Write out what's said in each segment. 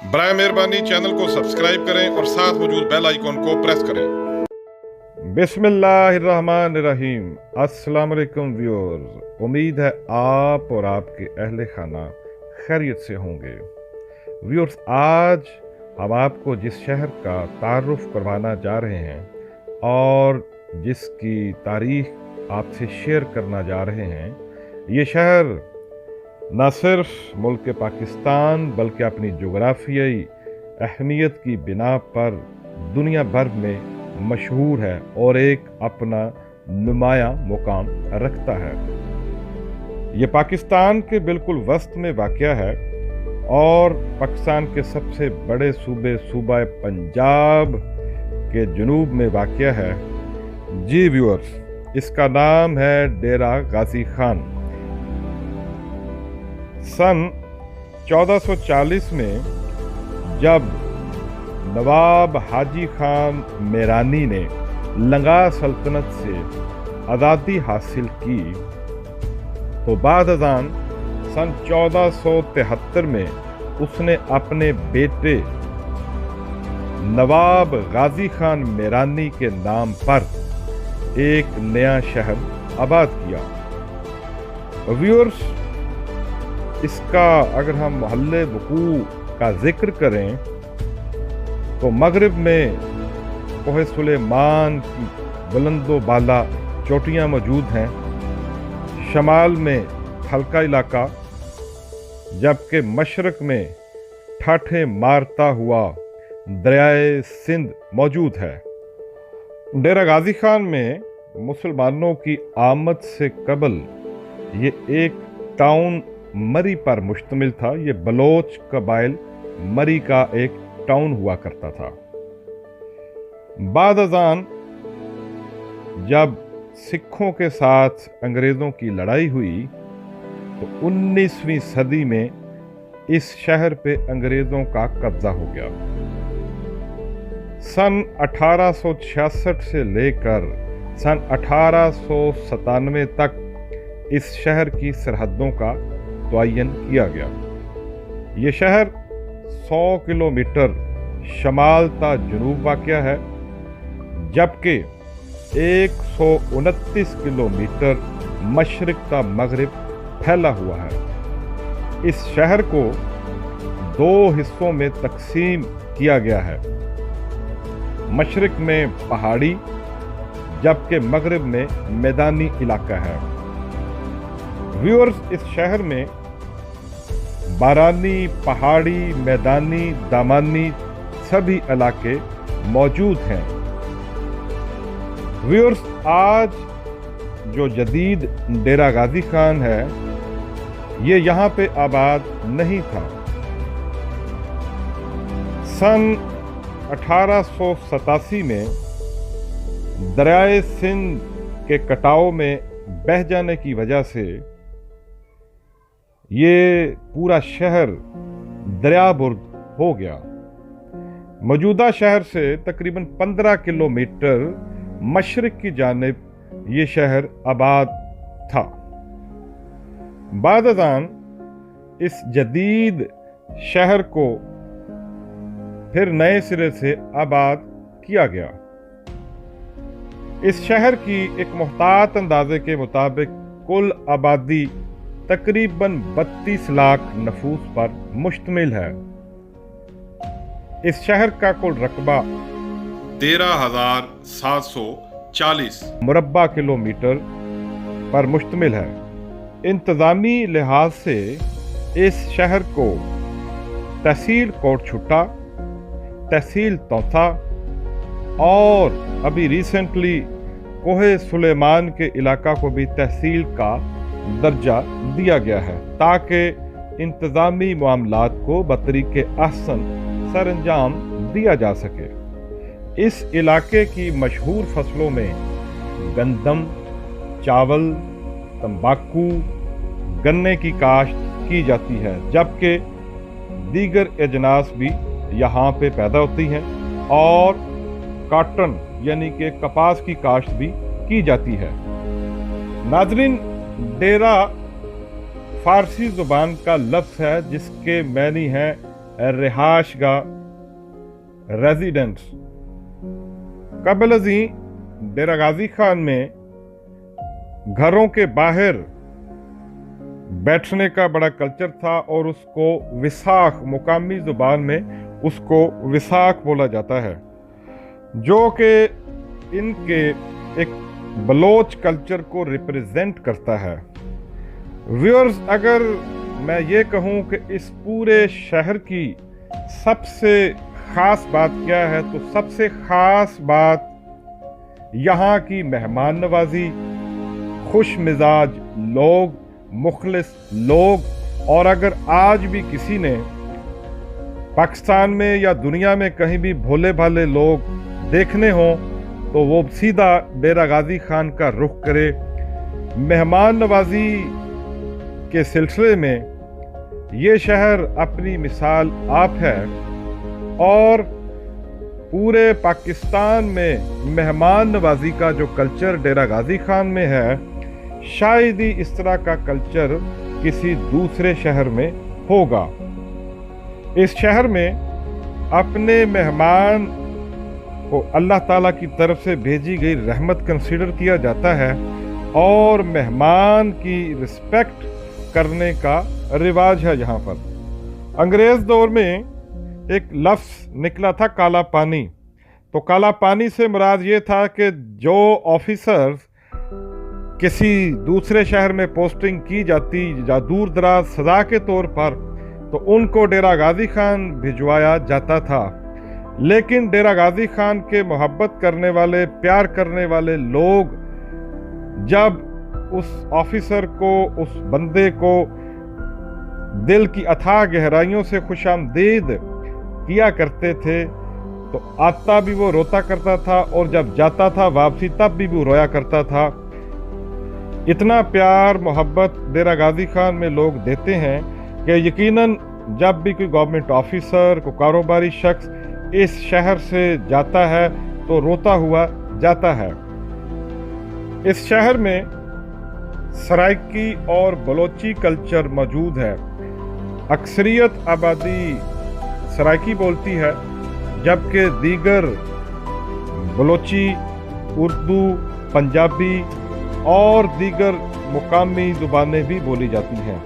बराए मेहरबानी चैनल को सब्सक्राइब करें और साथ मौजूद बेल आइकॉन को प्रेस करें। बिस्मिल्लाहिर्रहमानिर्रहीम। अस्सलाम वालेकुम व्यूअर्स, उम्मीद है आप और आपके अहले खाना खैरियत से होंगे। व्यूअर्स, आज हम आपको जिस शहर का तारुफ करवाना जा रहे हैं और जिसकी तारीख आपसे शेयर करना जा रहे हैं, ये शहर न सिर्फ मुल्क पाकिस्तान बल्कि अपनी जोग्राफियाई अहमियत की बिना पर दुनिया भर में मशहूर है और एक अपना नुमाया मुकाम रखता है। ये पाकिस्तान के बिल्कुल वस्त में वाक़या है और पाकिस्तान के सबसे बड़े सूबा पंजाब के जुनूब में वाक़या है। जी व्यूअर्स, इसका नाम है डेरा गाजी खान। सन 1440 में जब नवाब हाजी खान मेरानी ने लंगा सल्तनत से आज़ादी हासिल की तो बाद अज़ान सन 1473 में उसने अपने बेटे नवाब गाजी खान मेरानी के नाम पर एक नया शहर आबाद किया। व्यूअर्स, इसका अगर हम महल्ले वकू का जिक्र करें तो मगरिब में कोहे सुलेमान की बुलंदो बाला चोटियां मौजूद हैं, शमाल में हल्का इलाका, जबकि मशरक में ठाठे मारता हुआ दरियाए सिंध मौजूद है। डेरा गाजी खान में मुसलमानों की आमद से कबल ये एक टाउन मरी पर मुश्तमिल था। ये बलोच कबाइल मरी का एक टाउन हुआ करता था। बाद अज़ान जब सिखों के साथ अंग्रेज़ों की लड़ाई हुई तो 19वीं सदी में इस शहर पे अंग्रेज़ों का कब्जा हो गया। सन 1866 से लेकर सन 1897 तक इस शहर की सरहदों का तयन किया गया। ये शहर 100 किलोमीटर शमाल ता जुनूब वाक़या है, जबकि 129 किलोमीटर मशरिक ता मगरिब फैला हुआ है। इस शहर को 2 हिस्सों में तकसीम किया गया है, मशरिक में पहाड़ी जबकि मगरिब में मैदानी इलाका है। व्यूअर्स, इस शहर में बारानी, पहाड़ी, मैदानी, दामानी सभी इलाके मौजूद हैं। व्यूअर्स, आज जो जदीद डेरा गाजी खान है ये यहाँ पे आबाद नहीं था। सन 1887 में दरियाए सिंध के कटाव में बह जाने की वजह से ये पूरा शहर दरियाबुर्द हो गया। मौजूदा शहर से तकरीबन 15 किलोमीटर मशरिक की जानिब ये शहर आबाद था। बाद अज़ान इस जदीद शहर को फिर नए सिरे से आबाद किया गया। इस शहर की एक मुहतात अंदाजे के मुताबिक कुल आबादी तकरीबन 32 लाख नफूस पर मुश्तमिल है। इस शहर का कुल रकबा 13,740 मुरब्बा किलोमीटर पर मुश्तमिल है। इंतज़ामी लिहाज से इस शहर को तहसील कोट छुट्टा, तहसील तौसा और अभी रिसेंटली कोहे सुलेमान के इलाका को भी तहसील का दर्जा दिया गया है ताकि इंतज़ामी मामलात को बतरीके अहसन सर अंजाम दिया जा सके। इस इलाके की मशहूर फसलों में गंदम, चावल, तंबाकू, गन्ने की काश्त की जाती है, जबकि दीगर अजनास भी यहाँ पे पैदा होती हैं और कॉटन यानी कि कपास की काश्त भी की जाती है। नाज़रीन, डेरा फारसी ज़ुबान का लफ्ज़ है जिसके मानी है रहायशगाह रेजिडेंट्स। कबल अज़ीं डेरा गाजी खान में घरों के बाहर बैठने का बड़ा कल्चर था और उसको विसाख, मुकामी ज़ुबान में उसको विसाख बोला जाता है, जो कि इनके एक बलोच कल्चर को रिप्रेजेंट करता है। व्यूअर्स, अगर मैं ये कहूँ कि इस पूरे शहर की सबसे ख़ास बात क्या है, तो सबसे ख़ास बात यहाँ की मेहमान नवाजी, खुश मिजाज लोग, मुखलिस लोग। और अगर आज भी किसी ने पाकिस्तान में या दुनिया में कहीं भी भोले भाले लोग देखने हों तो वो सीधा डेरा गाजी खान का रुख करे। मेहमान नवाजी के सिलसिले में ये शहर अपनी मिसाल आप है और पूरे पाकिस्तान में मेहमान नवाजी का जो कल्चर डेरा गाजी खान में है, शायद ही इस तरह का कल्चर किसी दूसरे शहर में होगा। इस शहर में अपने मेहमान को अल्लाह ताला की तरफ से भेजी गई रहमत कंसीडर किया जाता है और मेहमान की रिस्पेक्ट करने का रिवाज है यहाँ पर। अंग्रेज़ दौर में एक लफ्ज़ निकला था काला पानी। तो काला पानी से मुराद ये था कि जो ऑफिसर्स किसी दूसरे शहर में पोस्टिंग की जाती या दूर दराज सजा के तौर पर, तो उनको डेरा गाजी खान भिजवाया जाता था। लेकिन डेरा गाजी खान के मोहब्बत करने वाले, प्यार करने वाले लोग जब उस ऑफिसर को, उस बंदे को दिल की अथाह गहराइयों से खुशामदीद किया करते थे, तो आता भी वो रोता करता था और जब जाता था वापसी तब भी वो रोया करता था। इतना प्यार मोहब्बत डेरा गाजी खान में लोग देते हैं कि यकीनन जब भी कोई गवर्नमेंट ऑफिसर, कोई कारोबारी शख्स इस शहर से जाता है तो रोता हुआ जाता है। इस शहर में सराइकी और बलोची कल्चर मौजूद है। अक्सरियत आबादी सराइकी बोलती है, जबकि दीगर बलोची, उर्दू, पंजाबी और दीगर मुकामी ज़ुबानें भी बोली जाती हैं।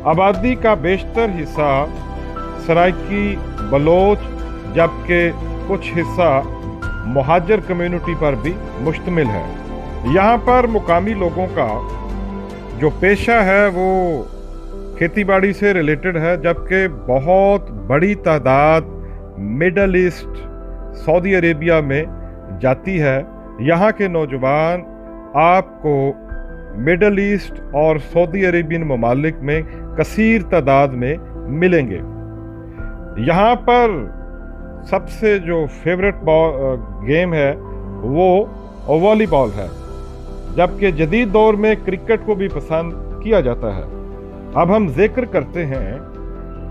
आबादी का बेशतर हिस्सा सराइकी, बलोच, जबकि कुछ हिस्सा मुहाजिर कम्युनिटी पर भी मुश्तमिल है। यहाँ पर मुकामी लोगों का जो पेशा है वो खेती बाड़ी से रिलेटेड है, जबकि बहुत बड़ी तादाद मिडल ईस्ट, सऊदी अरेबिया में जाती है। यहाँ के नौजवान आपको मिडल ईस्ट और सऊदी अरेबियन ममालिक में कसीर तादाद में मिलेंगे। यहाँ पर सबसे जो फेवरेट गेम है वो वॉलीबॉल है, जबकि जदीद दौर में क्रिकेट को भी पसंद किया जाता है। अब हम जिक्र करते हैं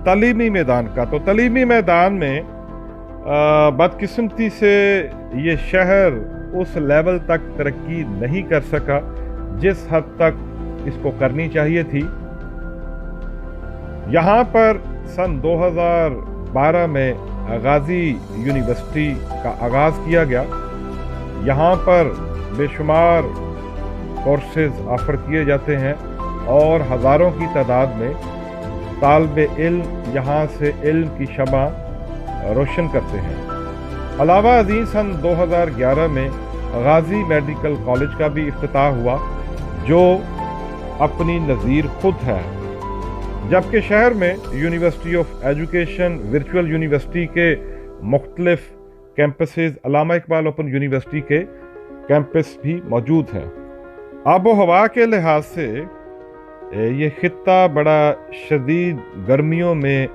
तालीमी मैदान का। तो तालीमी मैदान में बदकिस्मती से ये शहर उस लेवल तक तरक्की नहीं कर सका जिस हद तक इसको करनी चाहिए थी। यहाँ पर सन 2012 में गाजी यूनिवर्सिटी का आगाज़ किया गया। यहाँ पर बेशुमार कोर्सेज ऑफर किए जाते हैं और हज़ारों की तादाद में तालिबे इल्म यहाँ से इल्म की शमा रोशन करते हैं। अलावा अज़ीं सन 2011 में गाजी मेडिकल कॉलेज का भी इफ्तिताह हुआ, जो अपनी नज़ीर खुद है। जबकि शहर में university of education, virtual university के मुख्तलिफ कैंपसेस, अल्लामा इकबाल ओपन यूनिवर्सिटी के कैंपस भी मौजूद हैं। आबो हवा के लिहाज से ये खित्ता बड़ा शदीद गर्मियों में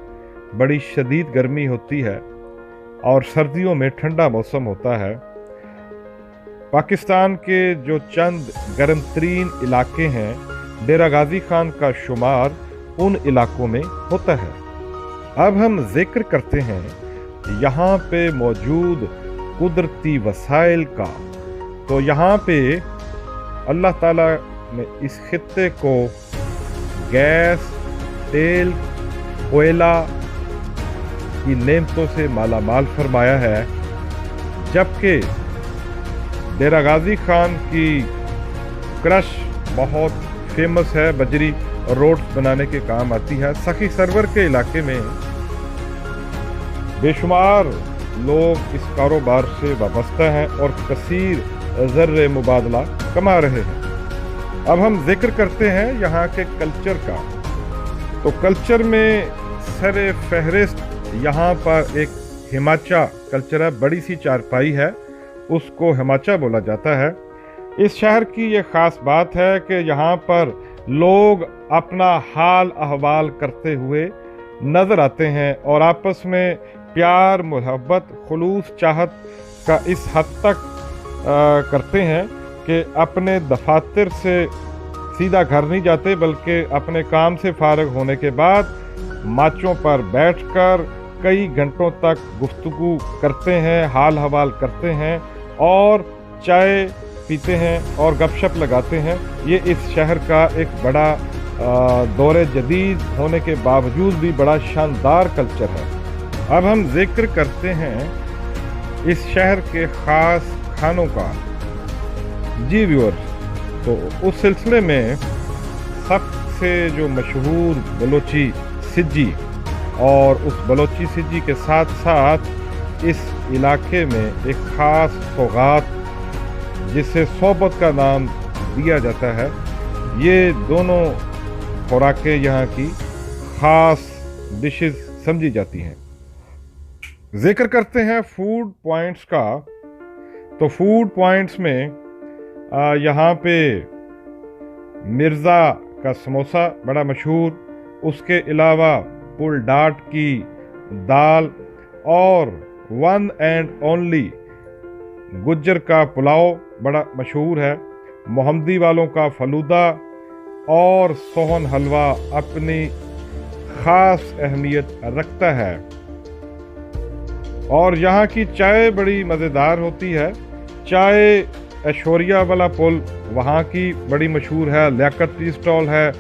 बड़ी शदीद गर्मी होती है और सर्दियों में ठंडा मौसम होता है। पाकिस्तान के जो चंद गर्म तरीन इलाके हैं, डेरा गाजी खान का शुमार उन इलाकों में होता है। अब हम जिक्र करते हैं यहाँ पे मौजूद कुदरती वसाइल का। तो यहाँ पे अल्लाह ताला ने इस खित्ते को गैस, तेल, कोयला की नेमतों से माला माल फरमाया है, जबकि डेरा गाजी खान की क्रश बहुत फेमस है, बजरी और रोड्स बनाने के काम आती है। सखी सरवर के इलाके में बेशुमार लोग इस कारोबार से वाबस्ता हैं और कसीर ज़र्रे मुबादला कमा रहे हैं। अब हम जिक्र करते हैं यहाँ के कल्चर का। तो कल्चर में सरे फहरिस्त यहाँ पर एक हिमाचा कल्चर है, बड़ी सी चारपाई है, उसको हिमाचा बोला जाता है। इस शहर की ये ख़ास बात है कि यहाँ पर लोग अपना हाल अहवाल करते हुए नज़र आते हैं और आपस में प्यार, मोहब्बत, खुलूस, चाहत का इस हद तक करते हैं कि अपने दफातर से सीधा घर नहीं जाते, बल्कि अपने काम से फारग होने के बाद माचों पर बैठकर कई घंटों तक गुफ्तगू करते हैं, हाल हवाल करते हैं और चाय पीते हैं और गपशप लगाते हैं। ये इस शहर का एक बड़ा दौरे जदीद होने के बावजूद भी बड़ा शानदार कल्चर है। अब हम जिक्र करते हैं इस शहर के ख़ास खानों का। जी व्यूअर्स, तो उस सिलसिले में सबसे जो मशहूर बलोची सिज्जी और उस बलोची सिज्जी के साथ साथ इस इलाके में एक ख़ास सौगात जिसे सोबत का नाम दिया जाता है, ये दोनों खुराकें यहाँ की ख़ास डिशेस समझी जाती हैं। जिक्र करते हैं फूड पॉइंट्स का। तो फूड पॉइंट्स में यहाँ पे मिर्ज़ा का समोसा बड़ा मशहूर, उसके अलावा पुल डाट की दाल और वन एंड ओनली गुज्जर का पुलाव बड़ा मशहूर है। मोहम्मदी वालों का फलूदा और सोहन हलवा अपनी ख़ास अहमियत रखता है। और यहाँ की चाय बड़ी मज़ेदार होती है। चाय ऐश्वर्या वाला पुल वहाँ की बड़ी मशहूर है। लियाकत टी स्टॉल है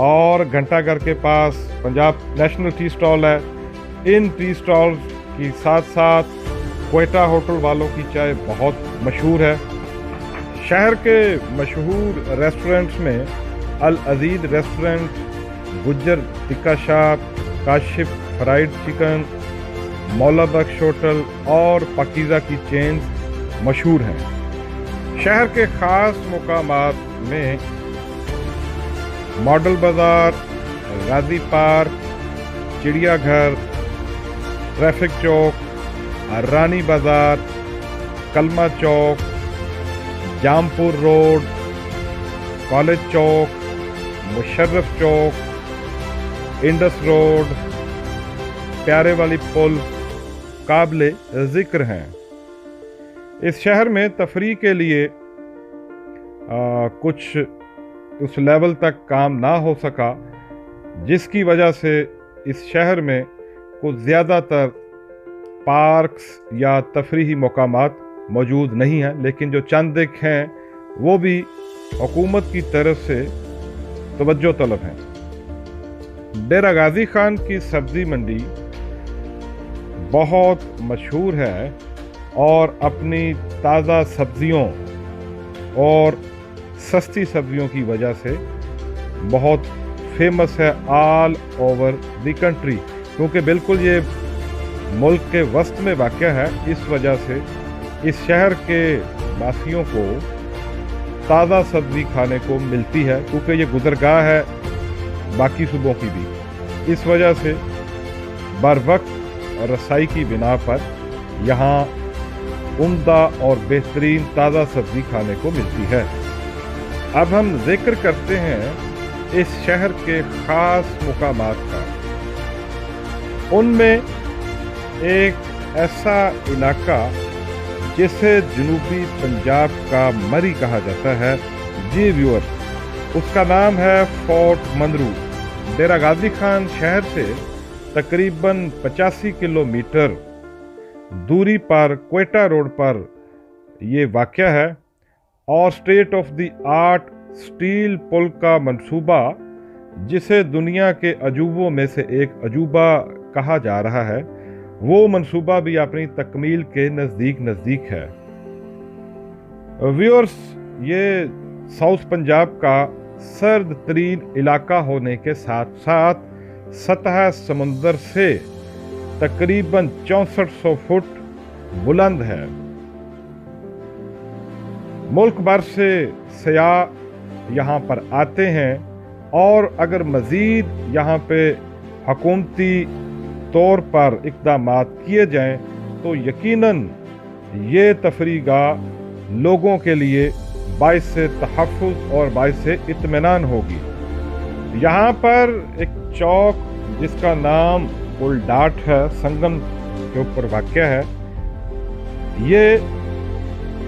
और घंटाघर के पास पंजाब नेशनल टी स्टॉल है। इन टी स्टॉल की साथ साथ क्वेटा होटल वालों की चाय बहुत मशहूर है। शहर के मशहूर रेस्टोरेंट्स में Al Aziz restaurant, Gujjar tikka shop, Kashif fried chicken, Maula Bakhsh hotel और पाकीज़ा की चेन्स मशहूर हैं। शहर के ख़ास मकामात में मॉडल बाज़ार, गाज़ी पार्क, चिड़ियाघर, ट्रैफिक चौक, रानी बाज़ार, कलमा चौक, जामपुर रोड, कॉलेज चौक, मुशर्रफ चौक, इंडस रोड, प्यारे वाली पुल काबिले ज़िक्र हैं। इस शहर में तफरीह के लिए कुछ उस लेवल तक काम ना हो सका, जिसकी वजह से इस शहर में कुछ ज़्यादातर पार्क्स या तफरीही मकामात मौजूद नहीं हैं, लेकिन जो चंद एक हैं वो भी हुकूमत की तरफ से तवज्जो तलब हैं। डेरा गाजी खान की सब्ज़ी मंडी बहुत मशहूर है और अपनी ताज़ा सब्ज़ियों और सस्ती सब्ज़ियों की वजह से बहुत फेमस है ऑल ओवर द कंट्री, क्योंकि बिल्कुल ये मुल्क के वस्त में वाक़या है। इस वजह से इस शहर के वासियों को ताज़ा सब्ज़ी खाने को मिलती है, क्योंकि ये गुज़रगाह है बाकी सूबों की भी। इस वजह से बरवक्त रसाई की बिना पर यहाँ उम्दा और बेहतरीन ताज़ा सब्ज़ी खाने को मिलती है। अब हम जिक्र करते हैं इस शहर के ख़ास मकामात का। उनमें एक ऐसा इलाका जिसे जनूबी पंजाब का मरी कहा जाता है, जी व्यूअर, उसका नाम है फोर्ट मंदरू। डेरा गाजी खान शहर से तकरीबन 85 किलोमीटर दूरी पर क्वेटा रोड पर ये वाक़या है और state of the art steel पुल का मंसूबा, जिसे दुनिया के अजूबों में से एक अजूबा कहा जा रहा है, वो मंसूबा भी अपनी तकमील के नज़दीक है। व्यूअर्स, ये साउथ पंजाब का सर्द तरीन इलाका होने के साथ साथ सतह समुंदर से तकरीबन 6400 फुट बुलंद है। मुल्क भर से सयाह यहाँ पर आते हैं और अगर मज़ीद यहाँ पे हुकूमती तौर पर इक़दामात किए जाएं तो यकीनन ये तफरीगाह लोगों के लिए बाइस तहफ़्फ़ुज़ और बाइस इत्मीनान होगी। यहाँ पर एक चौक जिसका नाम उलडाट है, संगम के ऊपर वाक़या है, ये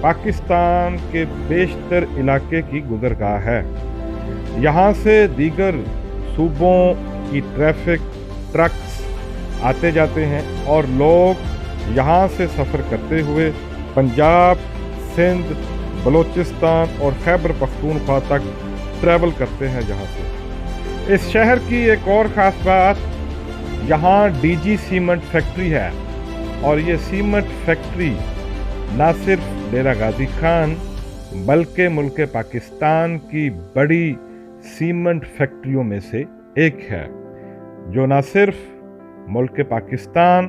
पाकिस्तान के बेशतर इलाके की गुज़रगाह है। यहाँ से दीगर सूबों की ट्रैफिक, ट्रक्स आते जाते हैं और लोग यहाँ से सफ़र करते हुए पंजाब, सिंध, बलूचिस्तान और खैबर पख्तूनख्वा तक ट्रैवल करते हैं। जहाँ से इस शहर की एक और ख़ास बात, यहाँ डीजी सीमेंट फैक्ट्री है और ये सीमेंट फैक्ट्री ना सिर्फ डेरा गाजी खान बल्कि मुल्क पाकिस्तान की बड़ी सीमेंट फैक्ट्रियों में से एक है, जो ना सिर्फ मुल्क पाकिस्तान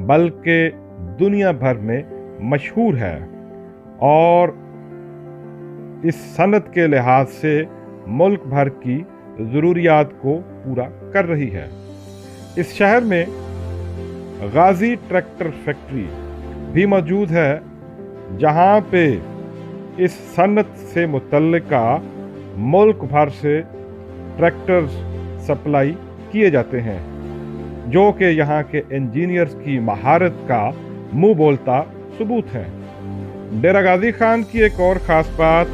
बल्कि दुनिया भर में मशहूर है और इस सनत के लिहाज से मुल्क भर की ज़रूरियात को पूरा कर रही है। इस शहर में गाजी ट्रैक्टर फैक्ट्री भी मौजूद है, जहाँ पे इस सनत से मुतल्लिका मुल्क भर से ट्रैक्टर्स सप्लाई किए जाते हैं, जो कि यहाँ के इंजीनियर्स की महारत का मुंह बोलता सबूत है। डेरा गाजी खान की एक और ख़ास बात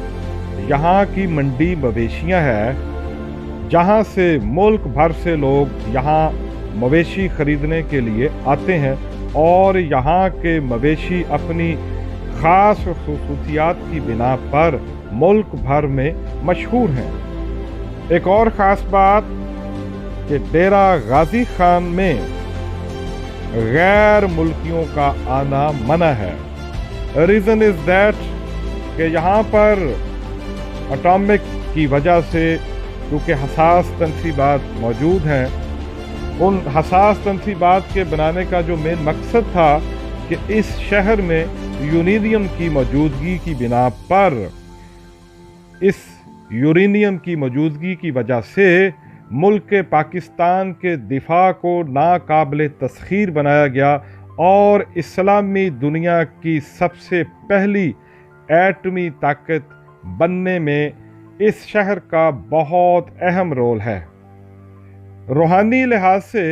यहाँ की मंडी मवेशियाँ है, जहाँ से मुल्क भर से लोग यहाँ मवेशी ख़रीदने के लिए आते हैं और यहाँ के मवेशी अपनी ख़ास ख़ुसूसियात की बिना पर मुल्क भर में मशहूर हैं। एक और ख़ास बात कि डेरा गाजी खान में गैर मुल्कियों का आना मना है। रीज़न इज़ दैट कि यहाँ पर एटॉमिक की वजह से क्योंकि हसास तनसीबात मौजूद हैं, उन हसास तनसीबात के बनाने का जो मेन मकसद था कि इस शहर में यूरेनियम की मौजूदगी की बिना पर, इस यूरेनियम की मौजूदगी की वजह से मुल्क पाकिस्तान के दिफा को नाकाबिल तस्खीर बनाया गया और इस्लामी दुनिया की सबसे पहली एटमी ताकत बनने में इस शहर का बहुत अहम रोल है। रूहानी लिहाज से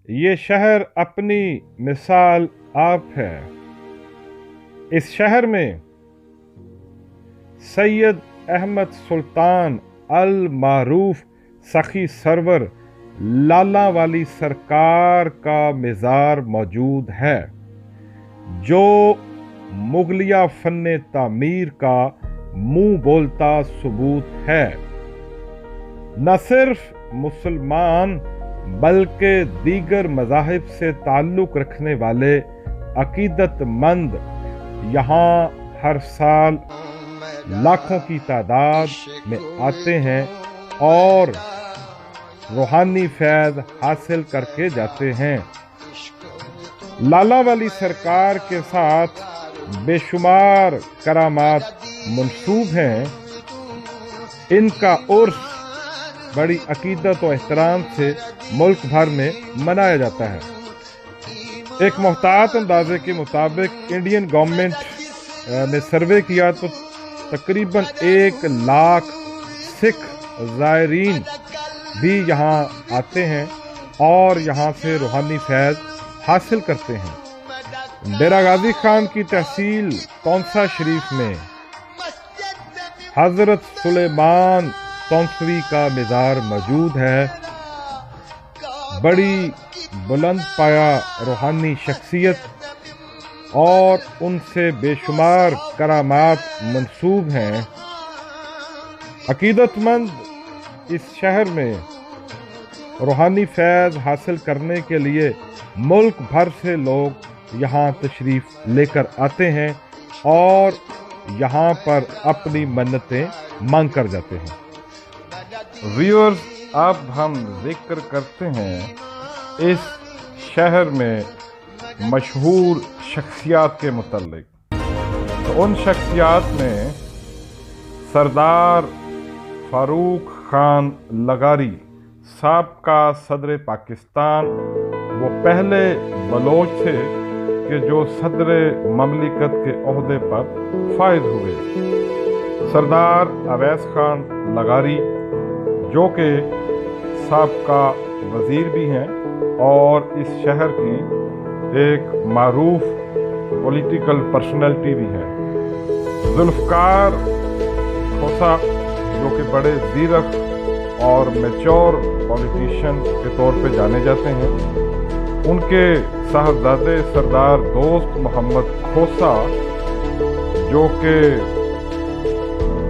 ये शहर अपनी मिसाल आप है। इस शहर में सैयद अहमद सुल्तान अल मारूफ सखी सरवर लाला वाली सरकार का मज़ार मौजूद है, जो मुगलिया फ़न तामीर का मुंह बोलता सबूत है। न सिर्फ मुसलमान बल्कि दीगर मज़ाहिब से ताल्लुक़ रखने वाले अकीदतमंद यहाँ हर साल लाखों की तादाद में आते हैं और रूहानी फैज़ हासिल करके जाते हैं। लाला वाली सरकार के साथ बेशुमार करामात मंसूब हैं। इनका उर्स बड़ी अकीदत और एहतराम से मुल्क भर में मनाया जाता है। एक मुहतात अंदाजे के मुताबिक इंडियन गवर्नमेंट ने सर्वे किया तो तकरीबन 1 लाख सिख ज़ायरीन भी यहाँ आते हैं और यहाँ से रूहानी फैज़ हासिल करते हैं। डेरा गाजी खान की तहसील तौंसा शरीफ में हज़रत सुलेमान तौंसवी का मज़ार मौजूद है। बड़ी बुलंद पाया रूहानी शख्सियत और उनसे बेशुमार करामात मंसूब हैं। अकीदतमंद इस शहर में रूहानी फैज़ हासिल करने के लिए मुल्क भर से लोग यहाँ तशरीफ़ लेकर आते हैं और यहाँ पर अपनी मन्नतें मांग कर जाते हैं। व्यूअर्स, अब हम जिक्र करते हैं इस शहर में मशहूर शख्सियात के मुतल्लिक। तो उन शख्सियात में सरदार फारूक खान लगारी, साबका सदर पाकिस्तान, वो पहले बलोच थे कि जो सदर ममलिकत के ओहदे पर फायज हुए। सरदार अवैस खान लगारी जो कि साबका वज़ीर भी हैं और इस शहर की एक मारूफ पॉलिटिकल पर्सनैलिटी भी हैं। जुल्फ़कार खोसा जो कि बड़े ज़ीरक और मैच्योर पॉलिटिशियन के तौर पे जाने जाते हैं, उनके साहबजादे सरदार दोस्त मोहम्मद खोसा जो कि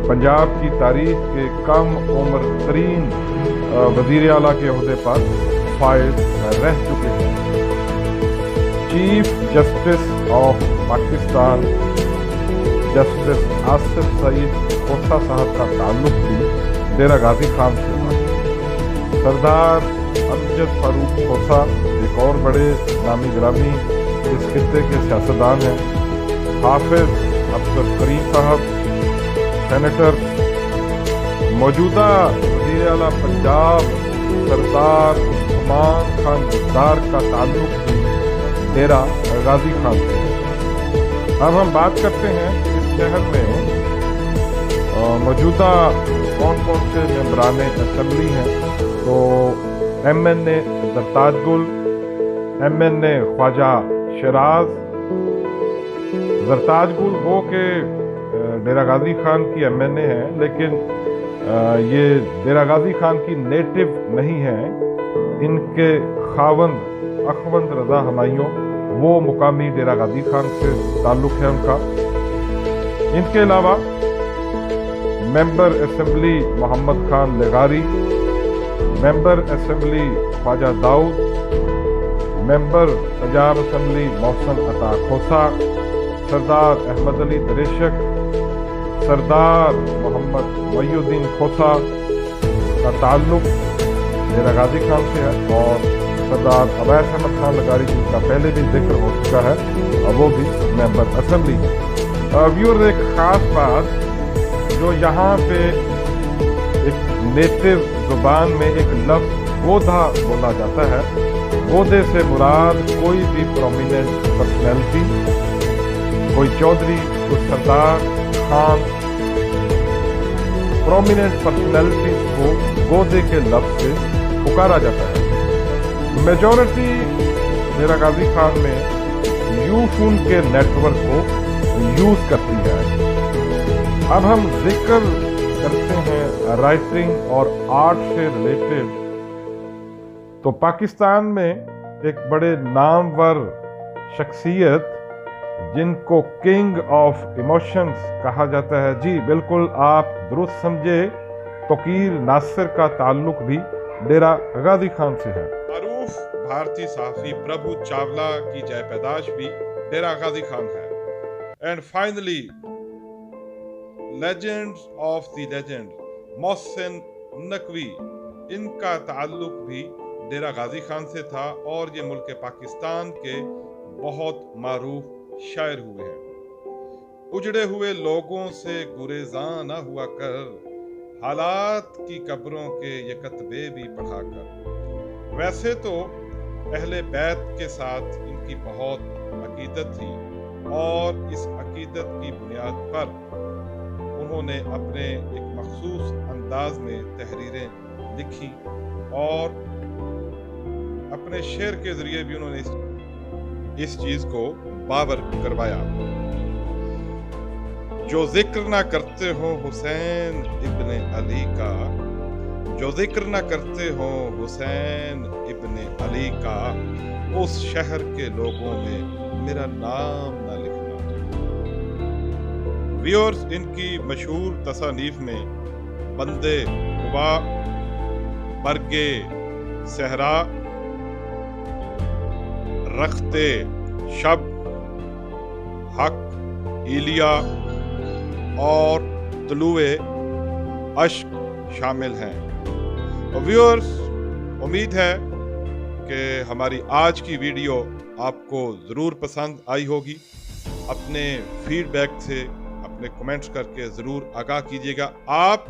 पंजाब की तारीख के कम उम्र तरीन वज़ीर आला के ओहदे पर फायज रह चुके हैं। Chief justice of Pakistan justice Asif Saeed Khosa साहब का ताल्लुक भी डेरा गाजी खान से था। सरदार अमजद फारूक खोसा एक और बड़े नामी ग्रामी इस खित्ते के सियासतदान हैं। हाफिज अब्दुल करीम साहब, सेनेटर, मौजूदा वज़ीर आला पंजाब सरदार उस्मान खान गद्दार का ताल्लुक भी डेरा गाजी खान से है। अब हम बात करते हैं इस शहर में मौजूदा कौन कौन से मेंबरान असम्बली हैं। तो MNA जरताज गुल, MNA ख्वाजा शराज। जरताज गुल वो के डेरा गाजी खान की MNA हैं, लेकिन ये डेरा गाजी खान की नेटिव नहीं है। इनके खावंद अखवंद रजा हमायूं वो मुकामी डेरा गाजी खान से ताल्लुक़ है उनका। इनके अलावा मेंबर असेंबली मोहम्मद खान लगारी, member assembly Khawaja Dawood, member Punjab assembly Mohsin Atta Khosa, सरदार अहमद अली दरेशक, सरदार मोहम्मद मोइनुद्दीन खोसा का ताल्लुक डेरा गाजी खान से है, और सरदार अवैस अहमद खान लगारी जिनका पहले भी जिक्र हो चुका है और वो भी मेंबर असेंबली है। व्यूअर्स, एक ख़ास बात जो यहाँ पे एक नेटिव जुबान में एक लफ्ज़ गोधा बोला जाता है, गोधे से मुराद कोई भी प्रोमिनेंट पर्सनैलिटी, कोई चौधरी, कोई सरदार, खान, प्रोमिनेंट पर्सनैलिटी को गोधे के लफ्ज़ से पुकारा जाता है। मेजॉरिटी डेरा गाजी खान में यूफून के नेटवर्क को यूज़ करती है। अब हम जिक्र करते हैं राइटिंग और आर्ट से रिलेटेड। तो पाकिस्तान में एक बड़े नामवर शख्सियत जिनको किंग ऑफ इमोशंस कहा जाता है, जी बिल्कुल आप दुरुस्त समझे, तोकीर नासिर का ताल्लुक भी डेरा गाजी खान से है। मारूफ भारतीय सहाफ़ी प्रभु चावला की जय पैदाश भी डेरा गाजी खान है। And finally legends of the legend Mohsin Naqvi, इनका ताल्लुक भी डेरा गाजी खान से था और ये मुल्क पाकिस्तान के बहुत मारूफ शायर हुए हैं। उजड़े हुए लोगों से गुरेज़ां न हुआ कर, हालात की कब्रों के ये कतबे भी पढ़ा कर। वैसे तो अहले बैत के साथ इनकी बहुत अकीदत थी और इस अकीदत की बुनियाद पर उन्होंने अपने एक मखसूस अंदाज में तहरीरें लिखी और अपने शेर के जरिए भी उन्होंने इस चीज को बावर करवाया। जो जिक्र ना करते हो हुसैन इब्ने अली का, जो जिक्र ना करते हो हुसैन इब्ने अली का, उस शहर के लोगों में मेरा नाम ना लिखना। व्यूअर्स, इनकी मशहूर तसानीफ में बंदे कुबा, बरगे, सहरा, रखते शब, हक, इलिया और तुलुए अश्क शामिल हैं। व्यूअर्स, उम्मीद है कि हमारी आज की वीडियो आपको ज़रूर पसंद आई होगी। अपने फीडबैक से, अपने कमेंट्स करके ज़रूर आगाह कीजिएगा। आप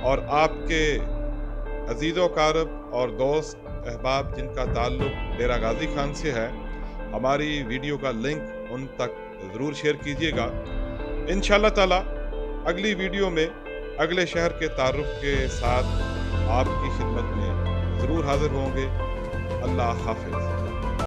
और आपके अजीज़ो कारब और दोस्त अहबाब जिनका ताल्लुक़ डेरा गाज़ी खान से है, हमारी वीडियो का लिंक उन तक ज़रूर शेयर कीजिएगा। इंशाअल्लाह ताला अगली वीडियो में अगले शहर के तारुफ के साथ आपकी खिदमत में ज़रूर हाज़िर होंगे। अल्लाह हाफ़िज़।